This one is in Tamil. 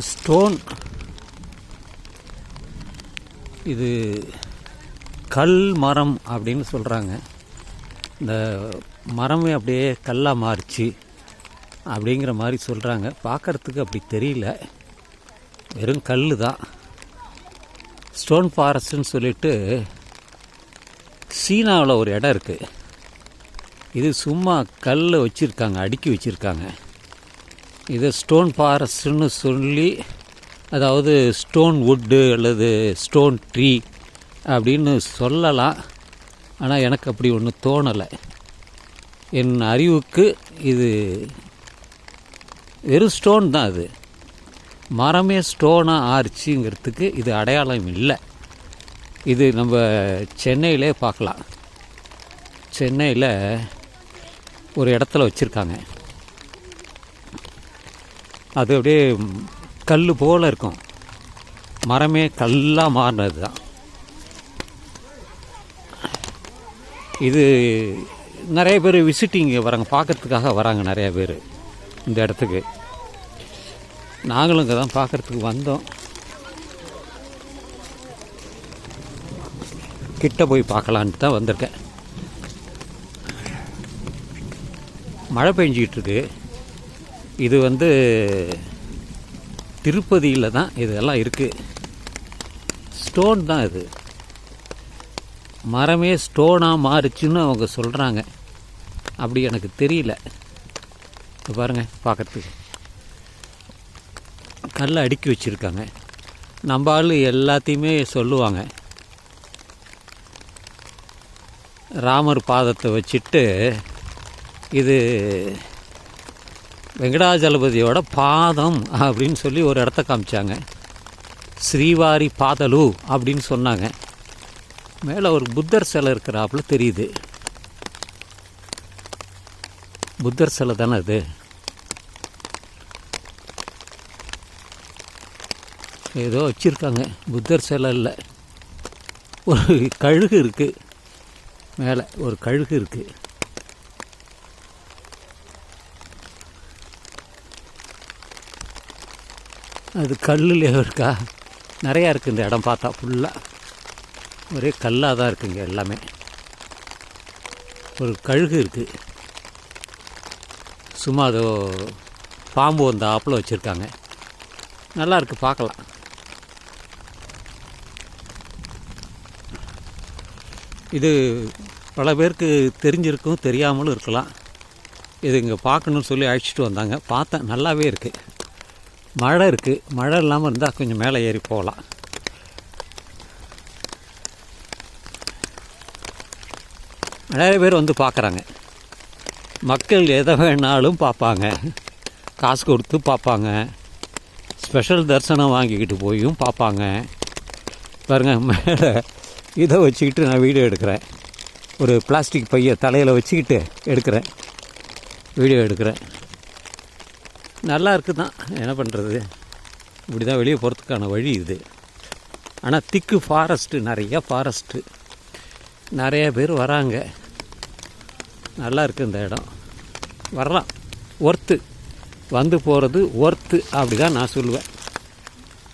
ஸ்டோன், இது கல் மரம் அப்படின்னு சொல்கிறாங்க. இந்த மரமே அப்படியே கல்லாக மாறிச்சு அப்படிங்கிற மாதிரி சொல்கிறாங்க. பார்க்குறதுக்கு அப்படி தெரியல, வெறும் கல் தான். ஸ்டோன் ஃபாரஸ்ட்னு சொல்லிட்டு சீனாவில் ஒரு இடம் இருக்குது. இது சும்மா கல் வச்சுருக்காங்க, அடுக்கி வச்சுருக்காங்க. இது ஸ்டோன் ஃபாரஸ்ட்னு சொல்லி, அதாவது ஸ்டோன் வுட்டு அல்லது ஸ்டோன் ட்ரீ அப்படின்னு சொல்லலாம். ஆனால் எனக்கு அப்படி ஒன்றும் தோணலை. என் அறிவுக்கு இது வெறும் ஸ்டோன் தான். அது மரமே ஸ்டோனாக ஆர்ச்சிங்கிறதுக்கு இது அடையாளம் இல்லை. இது நம்ம சென்னையிலே பார்க்கலாம். சென்னையில் ஒரு இடத்துல வச்சுருக்காங்க. அது அப்படியே கல் போல் இருக்கும். மரமே கல்லாக மாறினது தான். இது நிறைய பேர் விசிட்டிங் வராங்க, பார்க்குறதுக்காக வராங்க நிறைய பேர் இந்த இடத்துக்கு. நாங்களும் இங்கே தான் பார்க்குறதுக்கு வந்தோம். கிட்ட போய் பார்க்கலான்ட்டு தான் வந்திருக்கேன். மழை பெஞ்சிக்கிட்டு இருக்கு. இது திருப்பதியில் தான் இதெல்லாம் இருக்குது. ஸ்டோன் தான் இது. மரமே ஸ்டோனாக மாறிச்சுன்னு அவங்க சொல்கிறாங்க. அப்படி எனக்கு தெரியல. இப்போ பாருங்கள், பார்க்குறதுக்கு கல்லை அடுக்கி வச்சுருக்காங்க. நம்ம ஆள் எல்லாத்தையுமே சொல்லுவாங்க. ராமர் பாதத்தை வச்சுட்டு இது வெங்கடாஜலபதியோட பாதம் அப்படின்னு சொல்லி ஒரு இடத்த காமிச்சாங்க. ஸ்ரீவாரி பாதலு அப்படின்னு சொன்னாங்க. மேலே ஒரு புத்தர் சிலை இருக்கிறாப்புல தெரியுது. புத்தர் சிலை தானே அது. ஏதோ வச்சுருக்காங்க. புத்தர் சிலை இல்லை, ஒரு கழுகு இருக்குது. மேலே ஒரு கழுகு இருக்குது. அது கல்லுல இருக்கா? நிறையா இருக்குது இந்த இடம் பார்த்தா. ஃபுல்லாக ஒரே கல்லாக தான் இருக்குங்க எல்லாமே. ஒரு கழுகு இருக்குது. சும்மா அதோ பாம்பு வந்த ஆப்பில் வச்சுருக்காங்க. நல்லா இருக்குது, பார்க்கலாம். இது பல பேருக்கு தெரிஞ்சிருக்கும், தெரியாமலும் இருக்கலாம். இது இங்கே பார்க்கணுன்னு சொல்லி அழைச்சிட்டு வந்தாங்க. பார்த்தேன், நல்லாவே இருக்குது. மழை இருக்குது. மழை இல்லாமல் இருந்தால் கொஞ்சம் மேலே ஏறி போகலாம். நிறைய பேர் வந்து பார்க்குறாங்க. மக்கள் எதை வேணாலும் பார்ப்பாங்க, காசு கொடுத்து பார்ப்பாங்க, ஸ்பெஷல் தரிசனம் வாங்கிக்கிட்டு போயும் பார்ப்பாங்க. பாருங்கள், மேலே இதை வச்சுக்கிட்டு நான் வீடியோ எடுக்கிறேன். ஒரு பிளாஸ்டிக் பையை தலையில் வச்சுக்கிட்டு எடுக்கிறேன், வீடியோ எடுக்கிறேன். நல்லா இருக்குது தான், என்ன பண்ணுறது. இப்படி தான் வெளியே போகிறதுக்கான வழி இது. ஆனால் திக்கு ஃபாரஸ்ட்டு, நிறையா ஃபாரஸ்ட்டு, நிறைய பேர் வராங்க. நல்லா இருக்குது இந்த இடம். வரலாம், ஒர்த்து, வந்து போகிறது ஒர்த்து அப்படி தான் நான் சொல்லுவேன்.